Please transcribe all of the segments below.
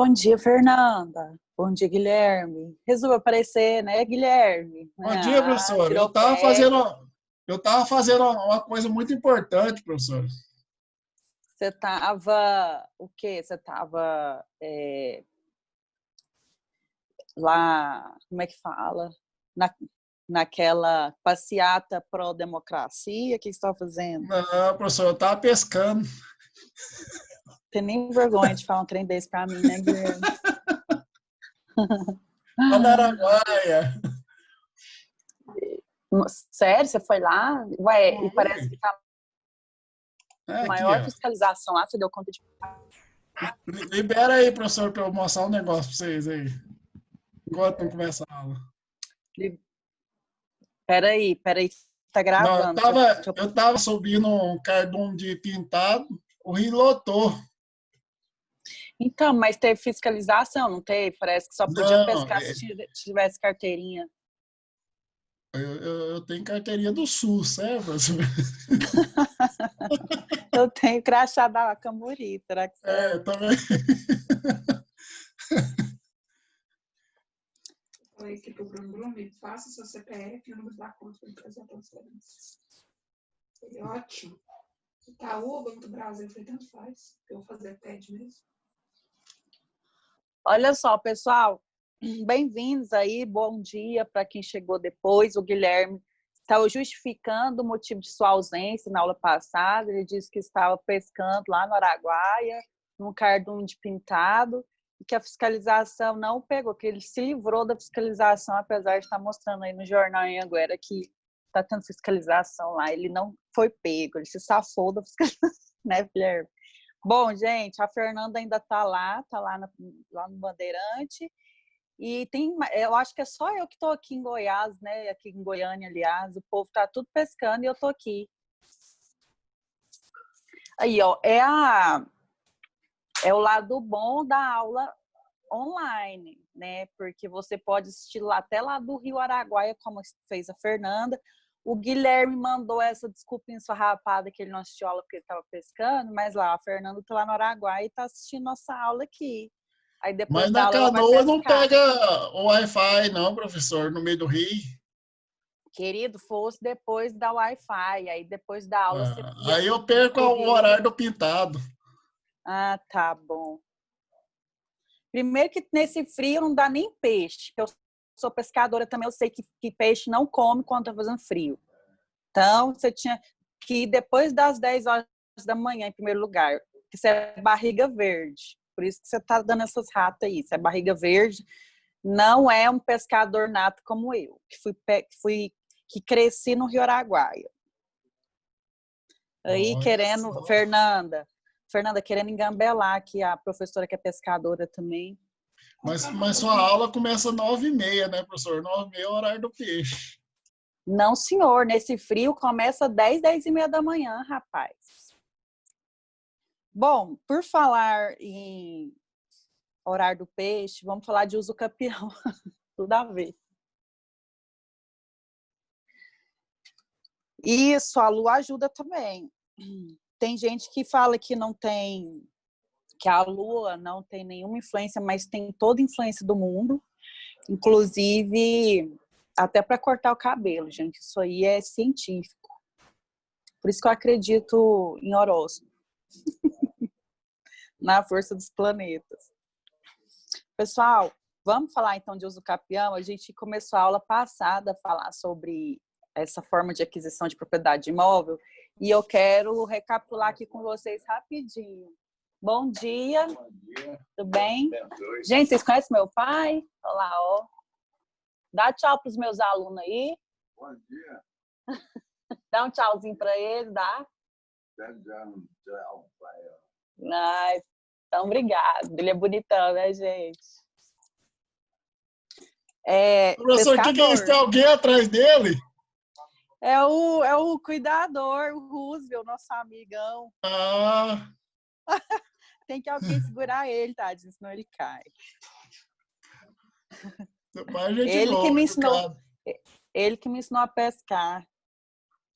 Bom dia, Fernanda. Bom dia, Guilherme. Resolveu aparecer, né, Guilherme? Bom dia, professor. Tirou férias. Eu tava fazendo uma coisa muito importante, professor. Você estava, o quê? Você estava lá, como é que fala? Na, naquela passeata pró-democracia, o que você estava fazendo? Não, professor, eu tava pescando. Tem nem vergonha de falar um trem desse pra mim, né, Guilherme? Lá na Araguaia. Sério, você foi lá? Ué, e parece Oi. que tá É a aqui, maior ó. fiscalização lá, você deu conta de... Libera aí, professor, para eu mostrar um negócio para vocês aí. Enquanto não começa a aula. Peraí, tá Não, gravando. eu tava subindo um cardume de pintado, o rio lotou. Então, mas teve fiscalização, não teve? Parece que só podia Não, pescar se tivesse carteirinha. eu tenho carteirinha do Sul, certo, professor? Eu tenho crachá da Camburi, será que É, serve? também. Falei aqui pro Bruno, me faça seu CPF e o número da conta para ele fazer a transferência. Ele, ótimo. Itaú ou Banco do Brasil? Eu falei, tanto faz. Eu vou fazer TED mesmo. Olha só, pessoal, bem-vindos aí, bom dia para quem chegou depois. O Guilherme estava justificando o motivo de sua ausência na aula passada. Ele disse que estava pescando lá no Araguaia, num cardume de pintado, e que a fiscalização não pegou, que ele se livrou da fiscalização, apesar de estar mostrando aí no jornal em Anguera que está tendo fiscalização lá. Ele não foi pego, ele se safou da fiscalização, né, Guilherme? Bom, gente, a Fernanda ainda está lá, lá no Bandeirante. E eu acho que é só eu que estou aqui em Goiás, né? Aqui em Goiânia, aliás. O povo está tudo pescando e eu estou aqui. Aí, ó, é o lado bom da aula online, né? Porque você pode assistir até lá do Rio Araguaia, como fez a Fernanda. O Guilherme mandou essa desculpinha esfarrapada que ele não assistiu a aula porque ele estava pescando, mas lá, a Fernanda está lá no Araguaia e está assistindo nossa aula aqui. Aí depois Mas da na aula ela vai canoa não pescar. pega o Wi-Fi, não, professor, no meio do rio. Querido, fosse depois da Wi-Fi, aí depois da aula você ia Aí eu perco pro o Rio. horário do pintado. Ah, tá bom. Primeiro que nesse frio não dá nem peixe, eu sou pescadora também, eu sei que peixe não come quando tá fazendo frio. Então, você tinha que ir depois das 10 horas da manhã, em primeiro lugar, que você é barriga verde. Por isso que você tá dando essas ratas aí. Você é barriga verde, não é um pescador nato como eu, que cresci no Rio Araguaia. Aí Olha querendo, só. Fernanda querendo engambelar aqui a professora que é pescadora também. Mas sua aula começa às 9h30, né, professor? 9h30 é o horário do peixe. Não, senhor, nesse frio começa 10h30 da manhã, rapaz. Bom, por falar em horário do peixe, vamos falar de uso capião. Tudo a ver. Isso, a lua ajuda também. Tem gente que fala que não tem, que a lua não tem nenhuma influência, mas tem toda a influência do mundo, inclusive até para cortar o cabelo, gente. Isso aí é científico. Por isso que eu acredito em horóscopo, na força dos planetas. Pessoal, vamos falar então de uso capião. A gente começou a aula passada a falar sobre essa forma de aquisição de propriedade imóvel e eu quero recapitular aqui com vocês rapidinho. Bom dia. Bom dia. Tudo bem? Gente, vocês conhecem meu pai? Olha lá, ó. Dá tchau para os meus alunos aí. Bom dia. Dá um tchauzinho para eles, dá? Tchau, pai. Ai, então, obrigado. Ele é bonitão, né, gente? Professor, o que é isso? Tem alguém atrás dele? É o cuidador, o Roosevelt, nosso amigão. Ah, Tem que alguém segurar ele, tadinho, senão ele cai. mais gente Ele que boa, me ensinou, educado. ele que me ensinou a pescar.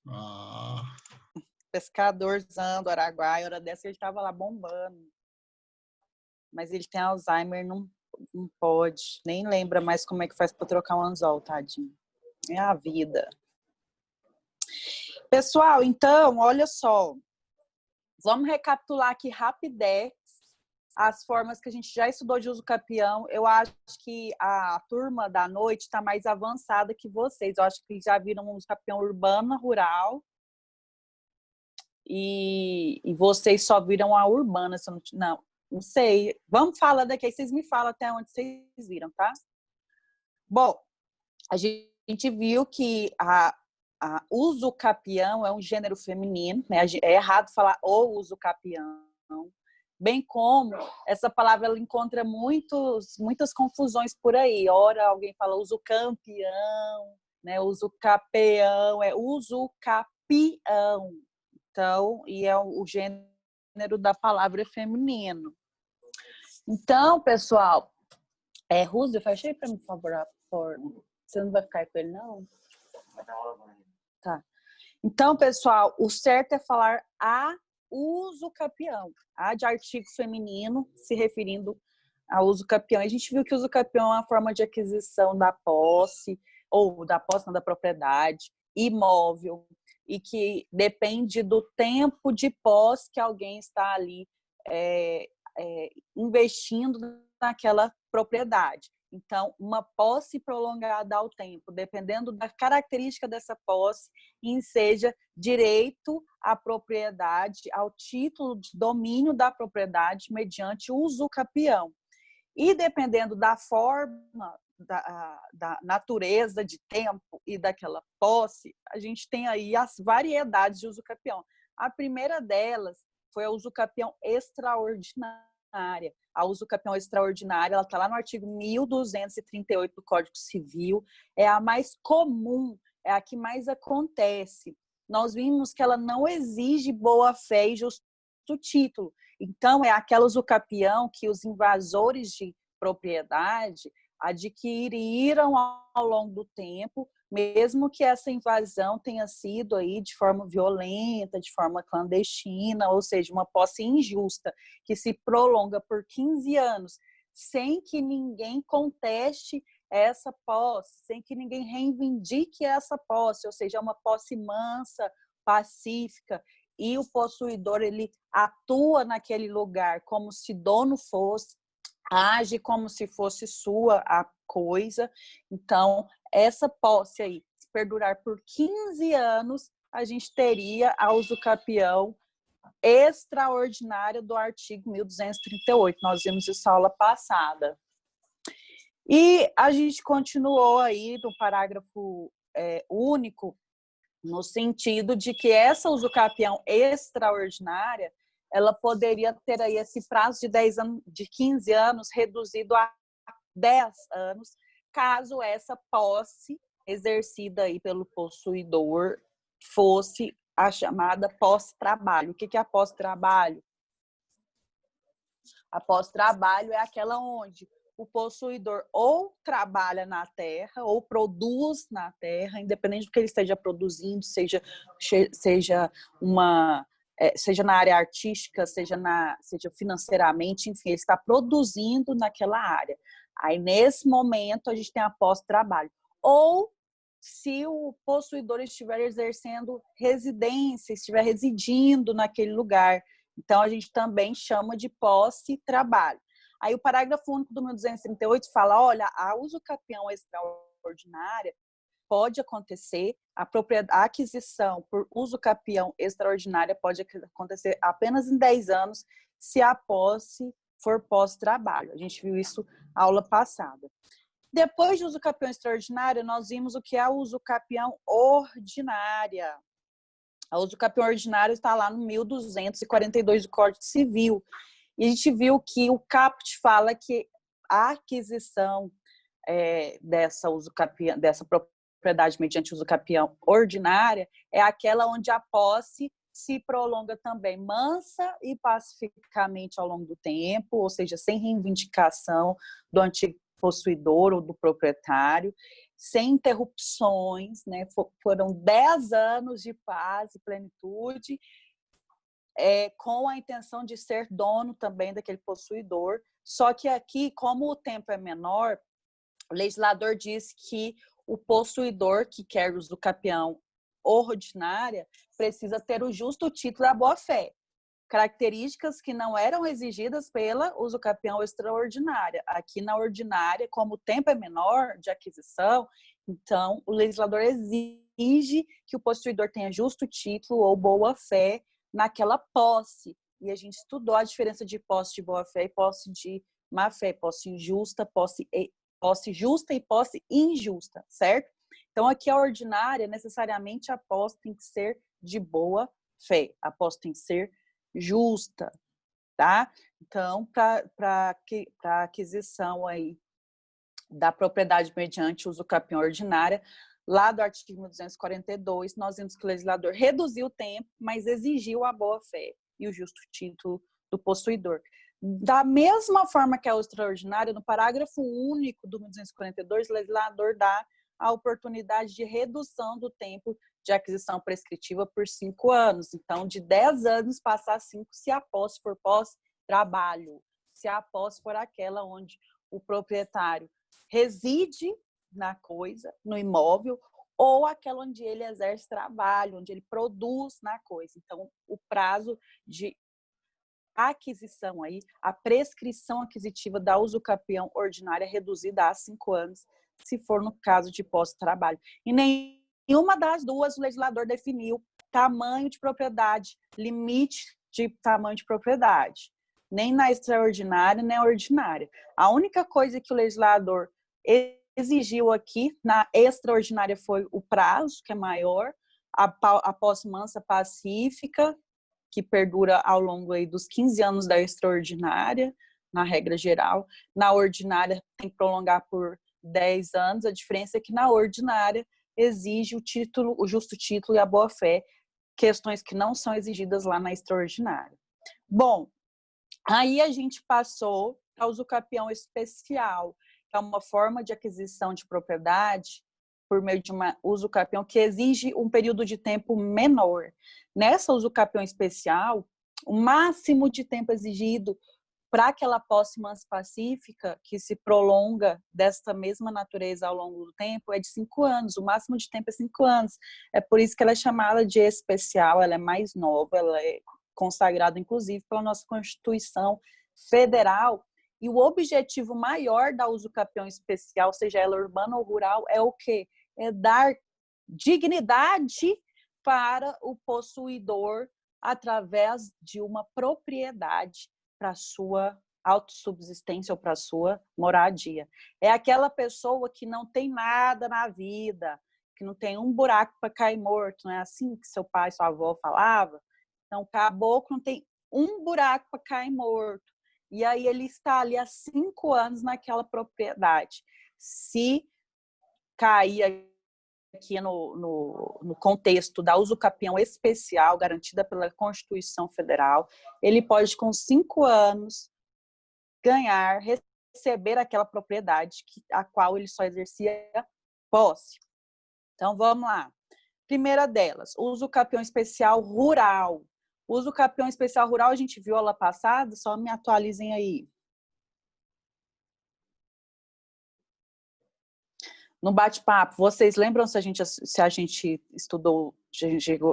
Ah, Pescadorzão do Araguaia, hora dessa ele estava lá bombando. mas ele tem Alzheimer, não pode, nem lembra mais como é que faz para trocar um anzol, tadinho. É a vida. Pessoal, então, olha só. Vamos recapitular aqui rapidez as formas que a gente já estudou de uso capião. Eu acho que a turma da noite está mais avançada que vocês. Eu acho que já viram um uso capião urbano, rural. E vocês só viram a urbana. Não sei. Vamos falar daqui. Aí vocês me falam até onde vocês viram, tá? Bom, a gente viu que a uso capião é um gênero feminino, né? É errado falar o uso capião. Bem como essa palavra ela encontra muitas confusões por aí. Ora, alguém fala uso campeão, né? Uso capeão, é uso capião. Então, e é o gênero da palavra feminino. Então, pessoal, Rússia, fecha aí para mim, por favor. Você não vai ficar aí com ele, não? Tá. Então, pessoal, o certo é falar a uso capião. A de artigo feminino, se referindo a uso capião. A gente viu que o uso capião é uma forma de aquisição da posse, ou da posse, não, da propriedade, imóvel, e que depende do tempo de posse que alguém está ali investindo naquela propriedade. Então, uma posse prolongada ao tempo, dependendo da característica dessa posse, enseja direito à propriedade, ao título de domínio da propriedade mediante uso capião. E dependendo da forma, da natureza de tempo e daquela posse, a gente tem aí as variedades de uso capião. A primeira delas foi a uso capião extraordinária. A uso capião extraordinária, ela está lá no artigo 1238 do Código Civil, é a mais comum, é a que mais acontece. Nós vimos que ela não exige boa-fé e justo título. Então, é aquela uso capião que os invasores de propriedade adquiriram ao longo do tempo, mesmo que essa invasão tenha sido aí de forma violenta, de forma clandestina, ou seja, uma posse injusta, que se prolonga por 15 anos, sem que ninguém conteste essa posse, sem que ninguém reivindique essa posse, ou seja, uma posse mansa, pacífica, e o possuidor ele atua naquele lugar como se dono fosse, age como se fosse sua a coisa. Então, essa posse aí, se perdurar por 15 anos, a gente teria a uso capião extraordinária do artigo 1238. Nós vimos isso na aula passada. E a gente continuou aí no parágrafo único, no sentido de que essa uso capião extraordinária ela poderia ter aí esse prazo de 15 anos reduzido a 10 anos, caso essa posse exercida aí pelo possuidor fosse a chamada posse-trabalho. O que é a posse-trabalho? A posse-trabalho é aquela onde o possuidor ou trabalha na terra ou produz na terra, independente do que ele esteja produzindo, seja na área artística, seja financeiramente, enfim, ele está produzindo naquela área. Aí, nesse momento, a gente tem a posse-trabalho. Ou se o possuidor estiver exercendo residência, estiver residindo naquele lugar. Então, a gente também chama de posse-trabalho. Aí o parágrafo único do 1238 fala, olha, a uso capião extraordinária pode acontecer, a aquisição por uso capião extraordinária pode acontecer apenas em 10 anos, se a posse for pós-trabalho. A gente viu isso na aula passada. Depois de uso capião extraordinária, nós vimos o que é a uso capião ordinária. A uso capião ordinária está lá no 1242 do Código Civil. E a gente viu que o caput fala que a aquisição dessa propriedade mediante uso capião ordinária é aquela onde a posse se prolonga também mansa e pacificamente ao longo do tempo, ou seja, sem reivindicação do antigo possuidor ou do proprietário, sem interrupções, né? Foram 10 anos de paz e plenitude, com a intenção de ser dono também daquele possuidor. Só que aqui, como o tempo é menor, o legislador diz que o possuidor que quer usucapião ordinária precisa ter o justo título da boa-fé, características que não eram exigidas pela usucapião extraordinária. Aqui na ordinária, como o tempo é menor de aquisição, então o legislador exige que o possuidor tenha justo título ou boa-fé naquela posse. E a gente estudou a diferença de posse de boa-fé e posse de má-fé, posse injusta, posse justa e posse injusta, certo? Então, aqui a ordinária, necessariamente a posse tem que ser de boa fé, a posse tem que ser justa, tá? Então, para aquisição aí da propriedade mediante usucapião ordinária, lá do artigo 1242, nós vimos que o legislador reduziu o tempo, mas exigiu a boa fé e o justo título do possuidor. Da mesma forma que a extraordinária, no parágrafo único do 1242, o legislador dá a oportunidade de redução do tempo de aquisição prescritiva por 5 anos. Então, de 10 anos passar a 5, se a posse for posse, trabalho. Se a posse for aquela onde o proprietário reside na coisa, no imóvel, ou aquela onde ele exerce trabalho, onde ele produz na coisa. Então, o prazo de aquisição aí, a prescrição aquisitiva da usucapião ordinária é reduzida a 5 anos, se for no caso de posse de trabalho. E nenhuma das duas o legislador definiu tamanho de propriedade, limite de tamanho de propriedade, nem na extraordinária, nem na ordinária. A única coisa que o legislador exigiu aqui na extraordinária foi o prazo, que é maior, a posse mansa pacífica, que perdura ao longo aí dos 15 anos da extraordinária, na regra geral. Na ordinária tem que prolongar por 10 anos. A diferença é que na ordinária exige o título, o justo título e a boa-fé, questões que não são exigidas lá na extraordinária. Bom, aí a gente passou ao usucapião especial, que é uma forma de aquisição de propriedade por meio de uma usucapião que exige um período de tempo menor. Nessa usucapião especial, o máximo de tempo exigido para aquela posse mansa pacífica, que se prolonga desta mesma natureza ao longo do tempo, é de 5 anos. O máximo de tempo é 5 anos. É por isso que ela é chamada de especial, ela é mais nova, ela é consagrada, inclusive, pela nossa Constituição Federal. E o objetivo maior da usucapião especial, seja ela urbana ou rural, é o quê? É dar dignidade para o possuidor através de uma propriedade para sua autossubsistência ou para sua moradia. É aquela pessoa que não tem nada na vida, que não tem um buraco para cair morto, não é assim que seu pai e sua avó falava? Então, caboclo não tem um buraco para cair morto. E aí ele está ali há 5 anos naquela propriedade. Se cair aqui no contexto da usucapião especial, garantida pela Constituição Federal, ele pode, com 5 anos, ganhar, receber aquela propriedade a qual ele só exercia posse. Então, vamos lá. Primeira delas, usucapião especial rural. O usucapião especial rural a gente viu aula passada, só me atualizem aí. No bate-papo, vocês lembram se a gente estudou?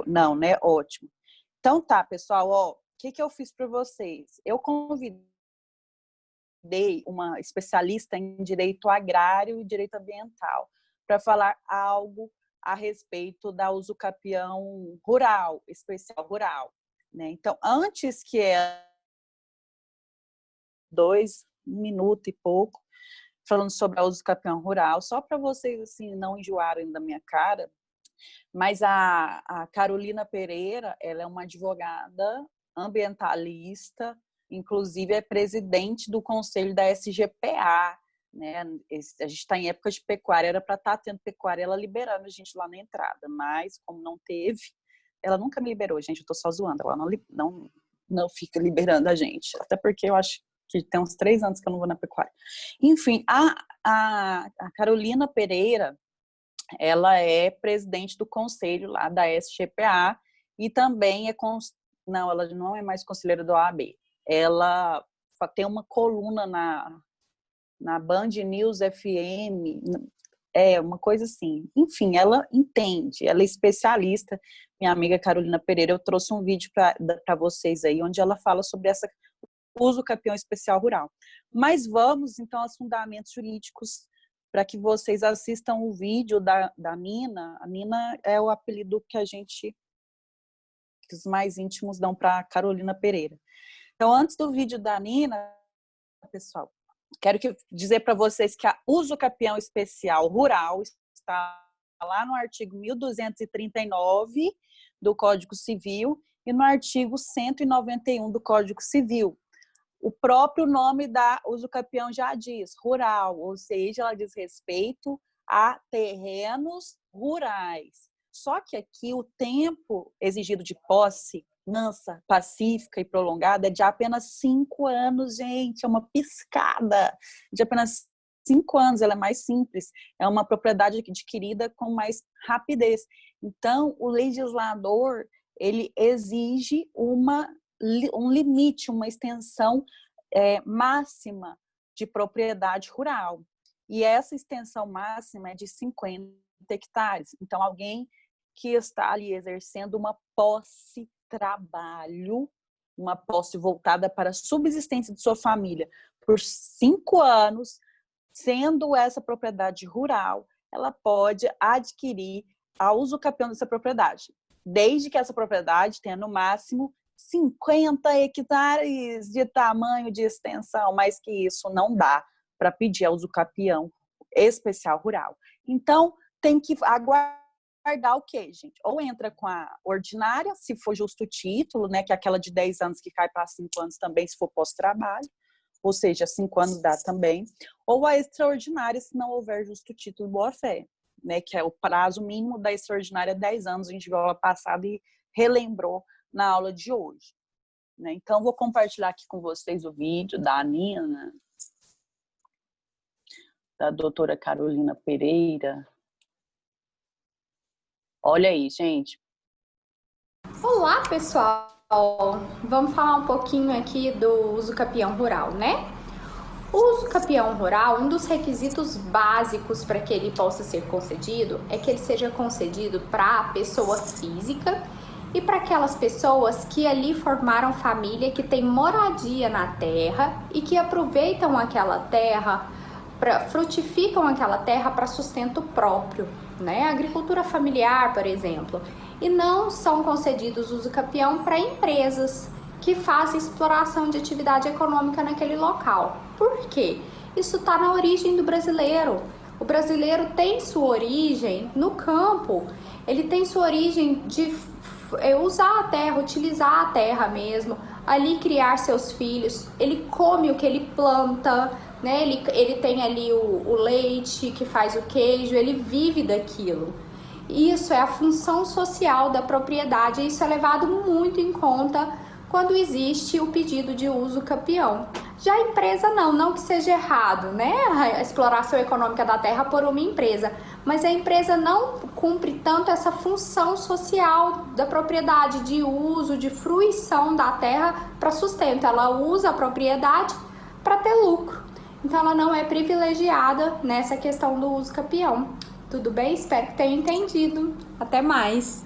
Não, né? Ótimo. Então tá, pessoal, ó, o que eu fiz para vocês? Eu convidei uma especialista em direito agrário e direito ambiental para falar algo a respeito da usucapião rural, especial rural, né? Então, antes que ela 1 minuto e pouco, falando sobre a usucapião rural, só para vocês assim não enjoarem da minha cara, mas a Carolina Pereira, ela é uma advogada ambientalista, inclusive é presidente do conselho da SGPA, né? A gente está em época de pecuária, era para estar tendo pecuária, ela liberando a gente lá na entrada, mas como não teve, ela nunca me liberou, gente, eu estou só zoando, ela não fica liberando a gente, até porque eu acho que tem uns 3 anos que eu não vou na pecuária. Enfim, a Carolina Pereira, ela é presidente do conselho lá da SGPA e também é Não, ela não é mais conselheira da OAB. Ela tem uma coluna na Band News FM, uma coisa assim. Enfim, ela entende, ela é especialista. Minha amiga Carolina Pereira, eu trouxe um vídeo para vocês aí, onde ela fala sobre essa uso capião especial rural. Mas vamos, então, aos fundamentos jurídicos, para que vocês assistam o vídeo da Nina. A Nina é o apelido que os mais íntimos dão para Carolina Pereira. Então, antes do vídeo da Nina, pessoal, quero dizer para vocês que a uso capião especial rural está lá no artigo 1239 do Código Civil e no artigo 191 do Código Civil. O próprio nome da uso capião já diz rural, ou seja, ela diz respeito a terrenos rurais. Só que aqui o tempo exigido de posse mansa, pacífica e prolongada é de apenas 5 anos, gente. É uma piscada de apenas 5 anos. Ela é mais simples. É uma propriedade adquirida com mais rapidez. Então, o legislador, ele exige um limite, uma extensão máxima de propriedade rural. E essa extensão máxima é de 50 hectares. Então, alguém que está ali exercendo uma posse-trabalho, uma posse voltada para a subsistência de sua família por 5 anos, sendo essa propriedade rural, ela pode adquirir a uso capião dessa propriedade, desde que essa propriedade tenha no máximo 50 hectares de tamanho de extensão, mas que isso não dá para pedir a uso capião especial rural. Então, tem que aguardar o quê, gente? Ou entra com a ordinária, se for justo título, né, que é aquela de 10 anos que cai para 5 anos também, se for pós-trabalho, ou seja, 5 anos dá também, ou a extraordinária, se não houver justo título boa-fé, né, que é o prazo mínimo da extraordinária 10 anos, a gente viu aula passada e relembrou na aula de hoje. Né? Então, vou compartilhar aqui com vocês o vídeo da Nina, da doutora Carolina Pereira. Olha aí, gente. Olá, pessoal! Vamos falar um pouquinho aqui do uso capião rural, né? O uso capião rural, um dos requisitos básicos para que ele possa ser concedido é que ele seja concedido para a pessoa física e para aquelas pessoas que ali formaram família, que têm moradia na terra e que aproveitam aquela terra, frutificam aquela terra para sustento próprio, né? Agricultura familiar, por exemplo. E não são concedidos uso capião para empresas que fazem exploração de atividade econômica naquele local. Por quê? Isso está na origem do brasileiro. O brasileiro tem sua origem no campo, ele tem sua origem de usar a terra, utilizar a terra mesmo, ali criar seus filhos, ele come o que ele planta, né? Ele tem ali o leite que faz o queijo, ele vive daquilo. Isso é a função social da propriedade, e isso é levado muito em conta quando existe o pedido de uso capião. Já a empresa não que seja errado, né? A exploração econômica da terra por uma empresa, mas a empresa não cumpre tanto essa função social da propriedade, de uso, de fruição da terra para sustento. Ela usa a propriedade para ter lucro. Então ela não é privilegiada nessa questão do uso capião. Tudo bem? Espero que tenha entendido. Até mais!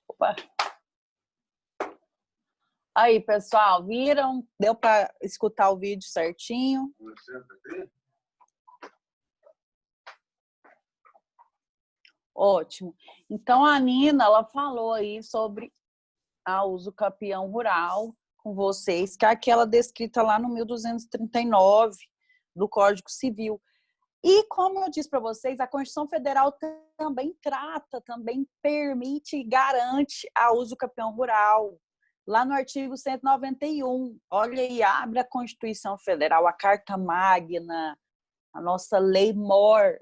Opa. Aí, pessoal, viram? Deu para escutar o vídeo certinho? Ótimo. Então, a Nina, ela falou aí sobre a uso capião rural com vocês, que é aquela descrita lá no 1239 do Código Civil. E, como eu disse para vocês, a Constituição Federal também trata, também permite e garante a uso capião rural. Lá no artigo 191, olha aí, abre a Constituição Federal, a Carta Magna, a nossa Lei Mor,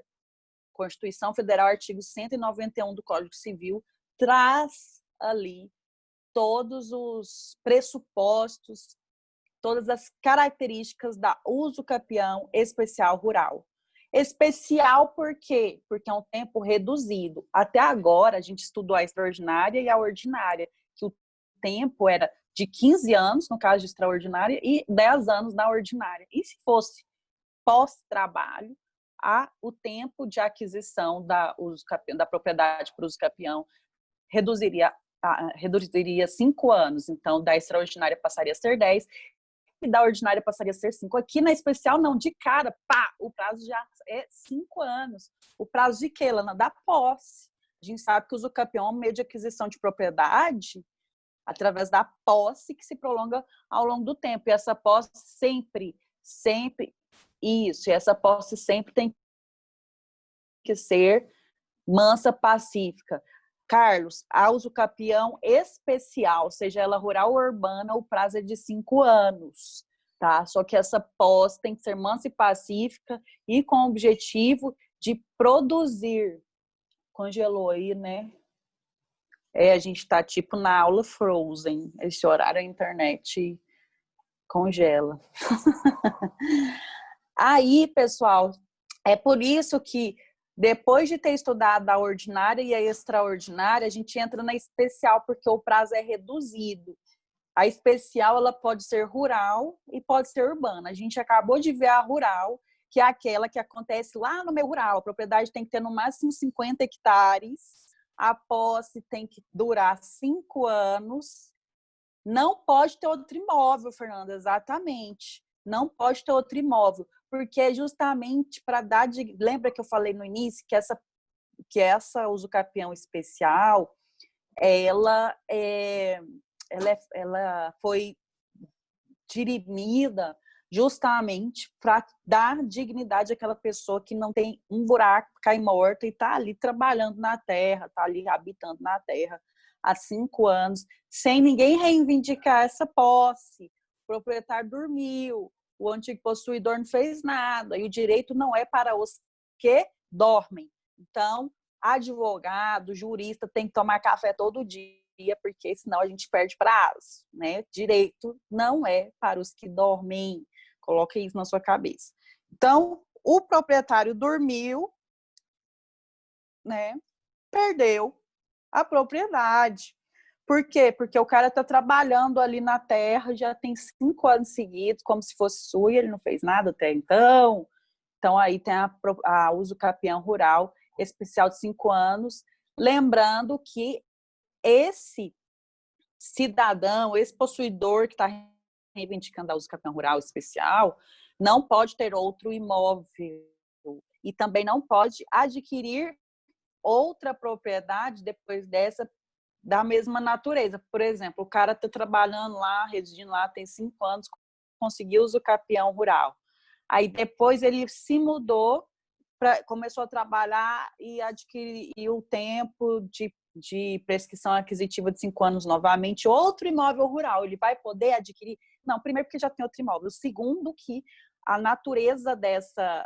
Constituição Federal, artigo 191 do Código Civil, traz ali todos os pressupostos, todas as características da uso capião especial rural. Especial por quê? Porque é um tempo reduzido. Até agora, a gente estudou a extraordinária e a ordinária, que o tempo era de 15 anos, no caso de extraordinária, e 10 anos na ordinária. E se fosse pós-trabalho, o tempo de aquisição da propriedade para uso capião reduziria 5 anos. Então, da extraordinária passaria a ser 10 e da ordinária passaria a ser 5. Aqui na especial, não, de cara, pá, o prazo já é 5 anos. O prazo de quê, Lana? Da posse. A gente sabe que o usucapião é um meio de aquisição de propriedade através da posse que se prolonga ao longo do tempo. E essa posse sempre, e essa posse sempre tem que ser mansa, pacífica. Carlos, a usucapião especial, seja ela rural ou urbana, o prazo é de 5 anos, tá? Só que essa posse tem que ser mansa e pacífica e com o objetivo de produzir. Congelou aí, né? A gente tá tipo na aula Frozen. Esse horário a internet congela. Aí, pessoal, é por isso que depois de ter estudado a ordinária e a extraordinária, a gente entra na especial, porque o prazo é reduzido. A especial, ela pode ser rural e pode ser urbana. A gente acabou de ver a rural, que é aquela que acontece lá no meio rural. A propriedade tem que ter no máximo 50 hectares. A posse tem que durar 5 anos. Não pode ter outro imóvel, Fernanda, exatamente. Não pode ter outro imóvel, porque é justamente para dar... Lembra que eu falei no início que essa usucapião especial, ela foi dirimida justamente para dar dignidade àquela pessoa que não tem um buraco, cai morta e está ali trabalhando na terra, está ali habitando na terra há 5 anos, sem ninguém reivindicar essa posse. O proprietário dormiu, o antigo possuidor não fez nada, e o direito não é para os que dormem. Então, advogado, jurista tem que tomar café todo dia, porque senão a gente perde prazo, né? Direito não é para os que dormem. Coloque isso na sua cabeça. Então, o proprietário dormiu, né? Perdeu a propriedade. Por quê? Porque o cara está trabalhando ali na terra, já tem 5 anos seguidos, como se fosse sua, e ele não fez nada até então. Então, aí tem a usucapião rural especial de 5 anos. Lembrando que esse cidadão, esse possuidor que está reivindicando a usucapião rural especial, não pode ter outro imóvel e também não pode adquirir outra propriedade depois dessa da mesma natureza. Por exemplo, o cara está trabalhando lá, residindo lá, tem 5 anos, conseguiu o usucapião rural. Aí depois ele se mudou, começou a trabalhar e adquiriu o tempo de prescrição aquisitiva de 5 anos novamente, outro imóvel rural. Ele vai poder adquirir? Não, primeiro porque já tem outro imóvel. Segundo, que a natureza dessa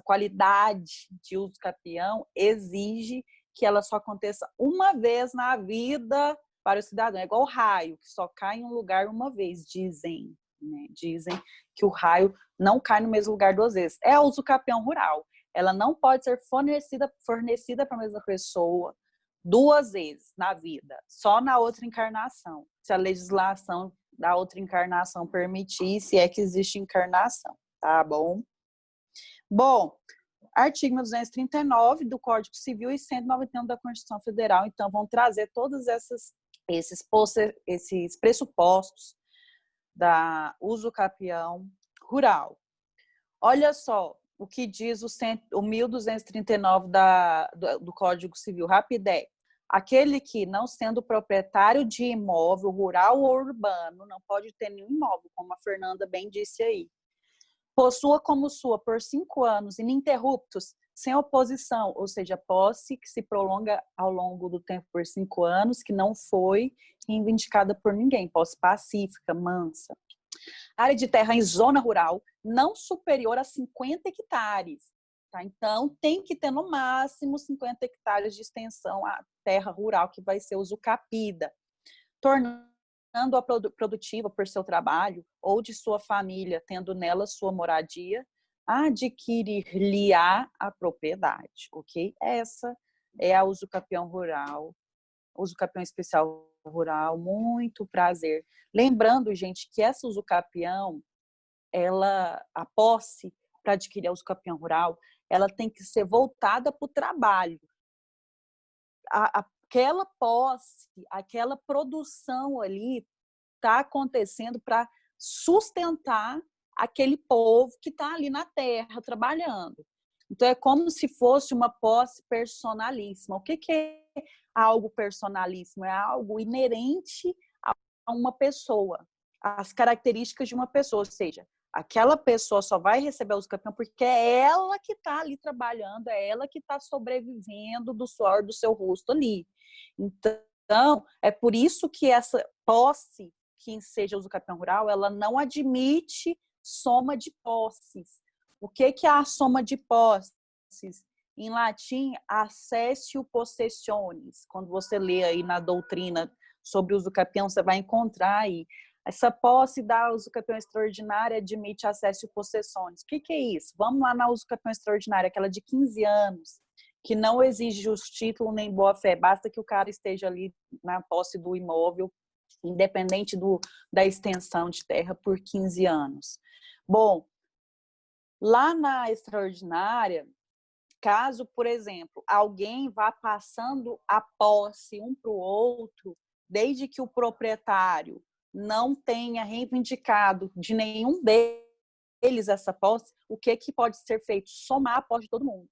qualidade de usucapião exige que ela só aconteça uma vez na vida para o cidadão. É igual o raio, que só cai em um lugar uma vez, dizem. Né? Dizem que o raio não cai no mesmo lugar 2 vezes. É a usucapião rural. Ela não pode ser fornecida para a mesma pessoa 2 vezes na vida, só na outra encarnação. Se a legislação da outra encarnação permitir, se é que existe encarnação, tá bom? Bom, artigo 1239 do Código Civil e 191 da Constituição Federal, então vão trazer todos esses pressupostos da usucapião rural. Olha só o que diz o 1239 do Código Civil, rapidez. Aquele que, não sendo proprietário de imóvel rural ou urbano, não pode ter nenhum imóvel, como a Fernanda bem disse aí, possua como sua por 5 anos ininterruptos, sem oposição, ou seja, posse que se prolonga ao longo do tempo por 5 anos, que não foi reivindicada por ninguém, posse pacífica, mansa. Área de terra em zona rural não superior a 50 hectares. Tá? Então, tem que ter no máximo 50 hectares de extensão a terra rural, que vai ser usucapida, tornando-a produtiva por seu trabalho ou de sua família, tendo nela sua moradia, adquirir-lhe-á a propriedade, ok? Essa é a usucapião rural, usucapião especial rural, muito prazer. Lembrando, gente, que essa usucapião, a posse para adquirir a usucapião rural, ela tem que ser voltada para o trabalho. Aquela posse, aquela produção ali está acontecendo para sustentar aquele povo que está ali na terra trabalhando. Então, é como se fosse uma posse personalíssima. O que é algo personalíssimo? É algo inerente a uma pessoa, as características de uma pessoa, ou seja, aquela pessoa só vai receber o usucapião porque é ela que está ali trabalhando, é ela que está sobrevivendo do suor do seu rosto ali. Então, é por isso que essa posse, que seja usucapião rural, ela não admite soma de posses. O que é a soma de posses? Em latim, accessio possessiones. Quando você lê aí na doutrina sobre o usucapião, você vai encontrar aí. Essa posse da usucapião extraordinária admite acesso possessões. O que é isso? Vamos lá na usucapião extraordinária, aquela de 15 anos, que não exige os títulos nem boa-fé, basta que o cara esteja ali na posse do imóvel, independente da extensão de terra, por 15 anos. Bom, lá na extraordinária, caso, por exemplo, alguém vá passando a posse um para o outro, desde que o proprietário não tenha reivindicado de nenhum deles essa posse, o que pode ser feito? Somar a posse de todo mundo.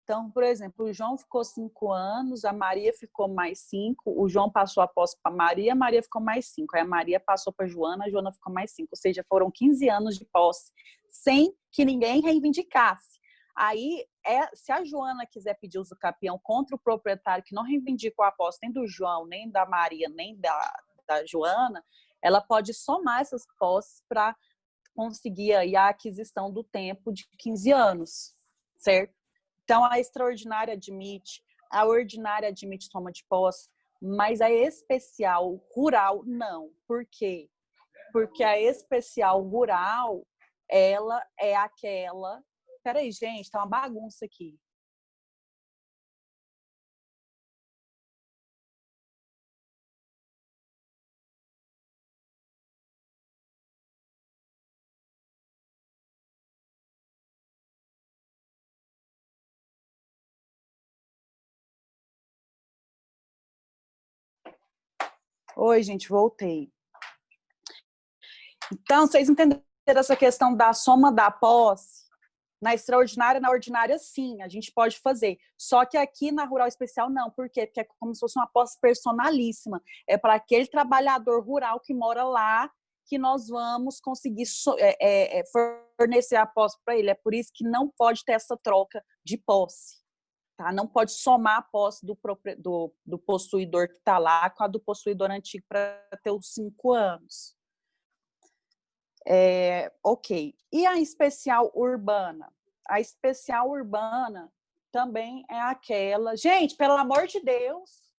Então, por exemplo, o João ficou 5 anos, a Maria ficou mais 5, o João passou a posse para a Maria ficou mais 5. Aí a Maria passou para a Joana ficou mais 5. Ou seja, foram 15 anos de posse, sem que ninguém reivindicasse. Aí, se a Joana quiser pedir usucapião contra o proprietário que não reivindicou a posse nem do João, nem da Maria, nem da Joana, ela pode somar essas posses para conseguir aí a aquisição do tempo de 15 anos, certo? Então, a extraordinária admite, a ordinária admite soma de posse, mas a especial rural não. Por quê? Porque a especial rural, ela é aquela... Peraí, gente, tá uma bagunça aqui. Oi, gente, voltei. Então, vocês entenderam essa questão da soma da posse? Na extraordinária, na ordinária, sim, a gente pode fazer. Só que aqui na rural especial, não. Por quê? Porque é como se fosse uma posse personalíssima. É para aquele trabalhador rural que mora lá que nós vamos conseguir fornecer a posse para ele. É por isso que não pode ter essa troca de posse. Tá? Não pode somar a posse do possuidor que está lá com a do possuidor antigo para ter os 5 anos. Ok. E a especial urbana? A especial urbana também é aquela... Gente, pelo amor de Deus!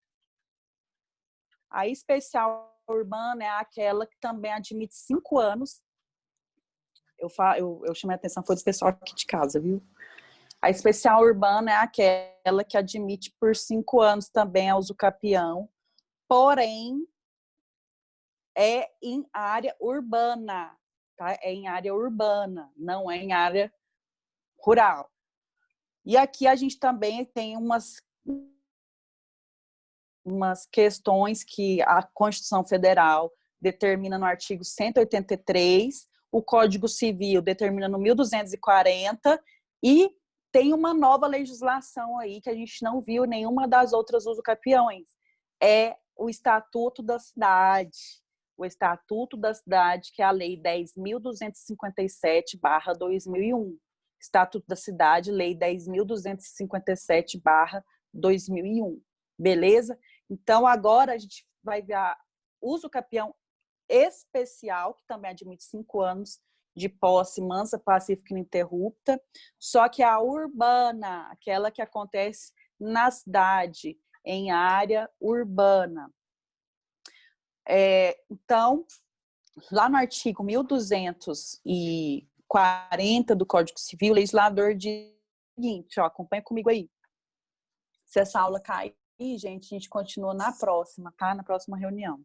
A especial urbana é aquela que também admite 5 anos. Eu chamei a atenção, foi do pessoal aqui de casa, viu? A especial urbana é aquela que admite por 5 anos também a usucapião, porém é em área urbana, tá? É em área urbana, não é em área rural. E aqui a gente também tem umas questões que a Constituição Federal determina no artigo 183, o Código Civil determina no 1240 e tem uma nova legislação aí que a gente não viu nenhuma das outras usucapiões. É o Estatuto da Cidade. O Estatuto da Cidade, que é a Lei 10.257/2001. Estatuto da Cidade, Lei 10.257/2001. Beleza? Então, agora a gente vai ver a usucapião especial, que também admite 5 anos de posse mansa, pacífica e ininterrupta, só que a urbana, aquela que acontece na cidade, em área urbana. Então, lá no artigo 1240, 40 do Código Civil, o legislador diz o seguinte, ó, acompanha comigo aí. Se essa aula cair, gente, a gente continua na próxima, tá? Na próxima reunião.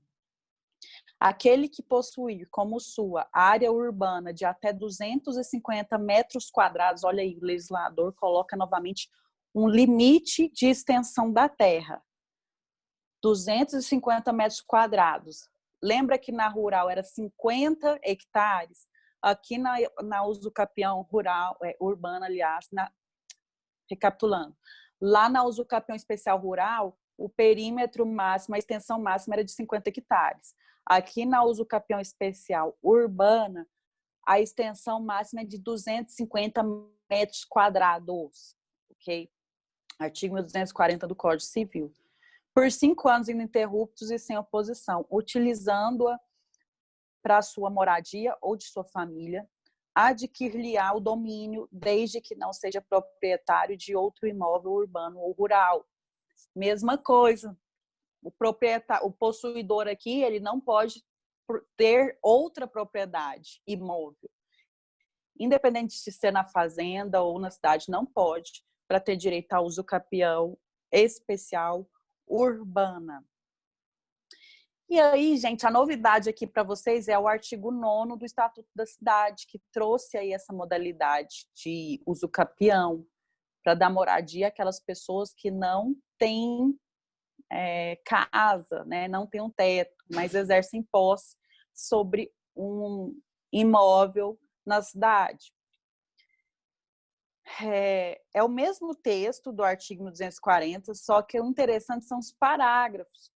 Aquele que possuir como sua área urbana de até 250 metros quadrados, olha aí, o legislador coloca novamente um limite de extensão da terra. 250 metros quadrados. Lembra que na rural era 50 hectares? Aqui na usucapião rural, urbana, aliás, recapitulando. Lá na usucapião especial rural, o perímetro máximo, a extensão máxima era de 50 hectares. Aqui na usucapião especial urbana, a extensão máxima é de 250 metros quadrados. Ok? Artigo 1240 do Código Civil. Por 5 anos ininterruptos e sem oposição, utilizando-a para sua moradia ou de sua família, adquirir-lhe-á o domínio, desde que não seja proprietário de outro imóvel urbano ou rural. Mesma coisa. O possuidor aqui, ele não pode ter outra propriedade imóvel. Independente de ser na fazenda ou na cidade, não pode, para ter direito ao usucapião especial urbana. E aí, gente, a novidade aqui para vocês é o artigo 9º do Estatuto da Cidade, que trouxe aí essa modalidade de usucapião para dar moradia àquelas pessoas que não têm casa, né? Não têm um teto, mas exercem posse sobre um imóvel na cidade. É o mesmo texto do artigo 1240, só que o interessante são os parágrafos.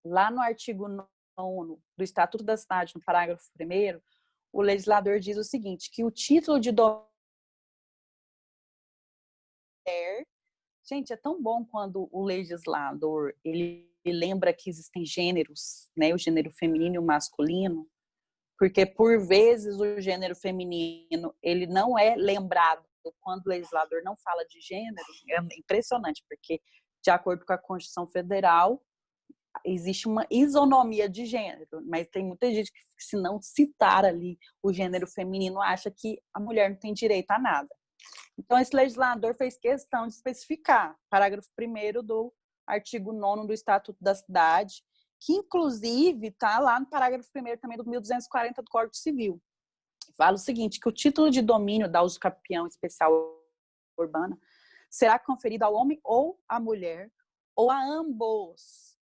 Lá no artigo 9º do Estatuto da Cidade, no parágrafo 1º, o legislador diz o seguinte, que o título de domínio... Gente, é tão bom quando o legislador ele lembra que existem gêneros, né? O gênero feminino e o masculino, porque, por vezes, o gênero feminino ele não é lembrado quando o legislador não fala de gênero. É impressionante, porque, de acordo com a Constituição Federal, existe uma isonomia de gênero, mas tem muita gente que, se não citar ali o gênero feminino, acha que a mulher não tem direito a nada. Então, esse legislador fez questão de especificar, parágrafo 1º do artigo 9º do Estatuto da Cidade, que, inclusive, está lá no parágrafo 1º também do 1240 do Código Civil. Fala o seguinte, que o título de domínio da usucapião especial urbana será conferido ao homem ou à mulher, ou a ambos,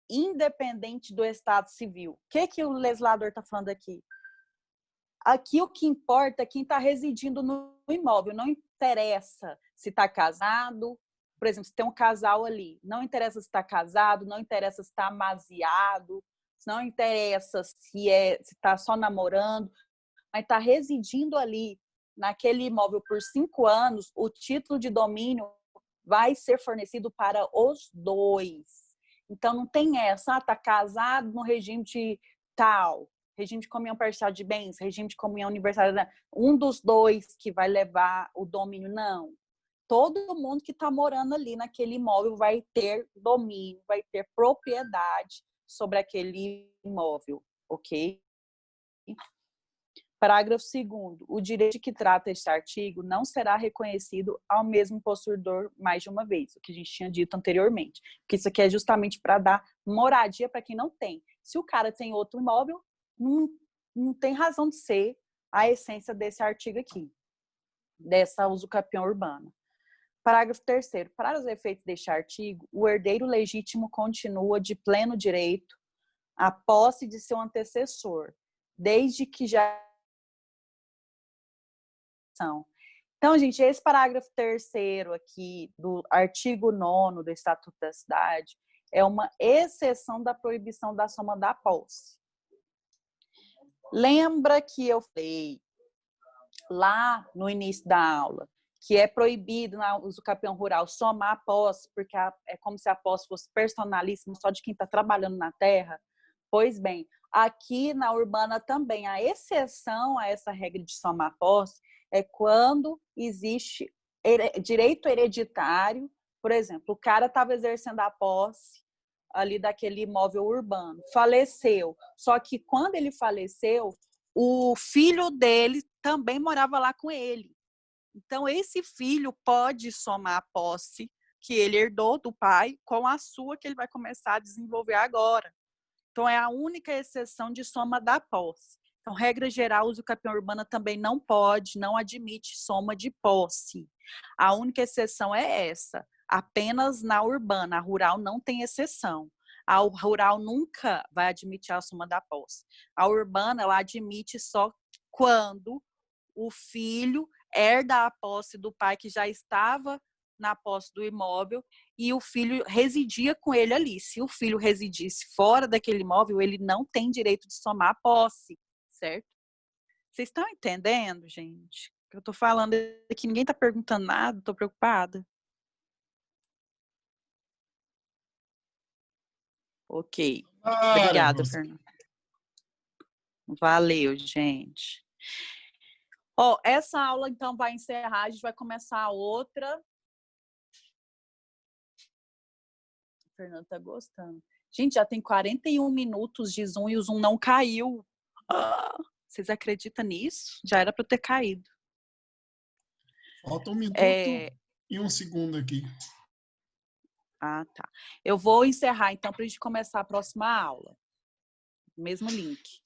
independente do estado civil. O que o legislador está falando aqui? Aqui o que importa é quem está residindo no imóvel. Não interessa se está casado, por exemplo, se tem um casal ali. Não interessa se está casado, não interessa se está amaziado, não interessa se está só namorando, mas está residindo ali naquele imóvel por 5 anos, o título de domínio vai ser fornecido para os dois. Então, não tem essa, tá casado no regime de tal, regime de comunhão parcial de bens, regime de comunhão universal, um dos dois que vai levar o domínio, não. Todo mundo que está morando ali naquele imóvel vai ter domínio, vai ter propriedade sobre aquele imóvel, ok? Parágrafo 2º. O direito de que trata este artigo não será reconhecido ao mesmo possuidor mais de uma vez, o que a gente tinha dito anteriormente. Porque isso aqui é justamente para dar moradia para quem não tem. Se o cara tem outro imóvel, não tem razão de ser a essência desse artigo aqui, dessa usucapião urbana. Parágrafo 3º. Para os efeitos deste artigo, o herdeiro legítimo continua de pleno direito à posse de seu antecessor, desde que já... Então, gente, esse parágrafo 3º aqui do artigo 9º do Estatuto da Cidade é uma exceção da proibição da soma da posse. Lembra que eu falei lá no início da aula que é proibido na usucapião rural somar a posse, porque é como se a posse fosse personalíssima só de quem está trabalhando na terra? Pois bem, aqui na urbana também, a exceção a essa regra de somar a posse é quando existe direito hereditário. Por exemplo, o cara estava exercendo a posse ali daquele imóvel urbano, faleceu. Só que quando ele faleceu, o filho dele também morava lá com ele. Então, esse filho pode somar a posse que ele herdou do pai com a sua que ele vai começar a desenvolver agora. Então, é a única exceção de soma da posse. Então, regra geral, o usucapião urbana também não pode, não admite soma de posse. A única exceção é essa, apenas na urbana. A rural não tem exceção. A rural nunca vai admitir a soma da posse. A urbana, ela admite só quando o filho herda a posse do pai que já estava na posse do imóvel e o filho residia com ele ali. Se o filho residisse fora daquele imóvel, ele não tem direito de somar a posse, certo? Vocês estão entendendo, gente? Eu tô falando aqui, ninguém tá perguntando nada, tô preocupada. Ok. Obrigada, Fernanda. Valeu, gente. Ó, essa aula, então, vai encerrar, a gente vai começar a outra. O Fernando tá gostando. Gente, já tem 41 minutos de Zoom e o Zoom não caiu. Vocês acreditam nisso? Já era para eu ter caído. Falta 1 minuto e 1 segundo aqui. Ah, tá. Eu vou encerrar, então, para a gente começar a próxima aula. Mesmo link.